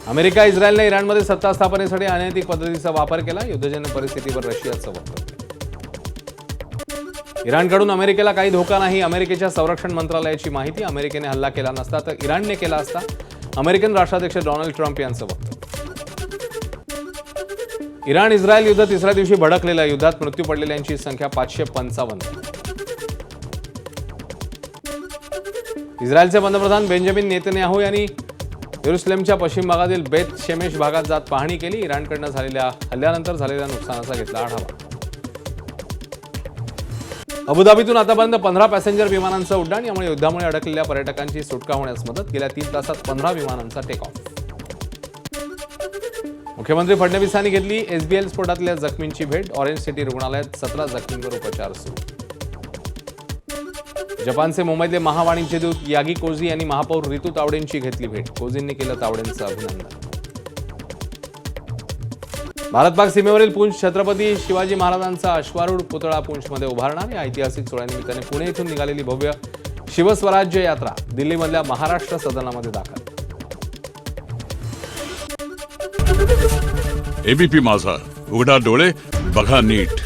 America इस्रायलने इराणमध्ये सत्ता स्थापनेसाठी अनैतिक पद्धतीचा वापर केला. युद्धजन्य परिस्थितीवर रशियाचं वक्तव्य. इराणकडून अमेरिकेला काही धोका नाही. अमेरिकेच्या संरक्षण मंत्रालयाची माहिती. अमेरिकेने हल्ला केला नसता तर इराणने केला असता. अमेरिकन राष्ट्राध्यक्ष डोनाल्ड ट्रम्प यांचं वक्तव्य. इराण इस्रायल युद्ध तिसऱ्या दिवशी भडकलेल्या युद्धात मृत्यू पडलेल्यांची संख्या 555. इस्रायलचे पंतप्रधान बेंजामिन नेतन्याहू यांनी येरुशलेमच्या पश्चिम भागातील बेत शेमेश भागात जात पाहणी केली. इराणकडनं झालेल्या हल्ल्यानंतर झालेल्या नुकसानाचा घेतला आढावा. अबुधाबीतून आतापर्यंत 15 पॅसेंजर विमानांचं उड्डाण. यामुळे युद्धामुळे अडकलेल्या पर्यटकांची सुटका होण्यास मदत. गेल्या 3 तासात 15 विमानांचा टेक ऑफ. मुख्यमंत्री फडणवीसांनी घेतली एसबीएल स्फोटातल्या जखमींची भेट. ऑरेंज सिटी रुग्णालयात 17 जखमींवर उपचार सुरू. जपानचे मुंबईतले महावाणिज्यदूत यागी कोजी यांनी महापौर रितू तावडेंची घेतली भेट. कोजींनी केलं तावडेंचं अभिनंदन. भारत पाक सीमेवरील पुंछ छत्रपती शिवाजी महाराजांचा अश्वारूढ पुतळा पुंछमध्ये उभारणार. या ऐतिहासिक सोहळ्यानिमित्ताने पुणे इथून निघालेली भव्य शिवस्वराज्य यात्रा दिल्लीमधल्या महाराष्ट्र सदनामध्ये दाखल. एबीपी माझा, उघडा डोळे बघा नीट.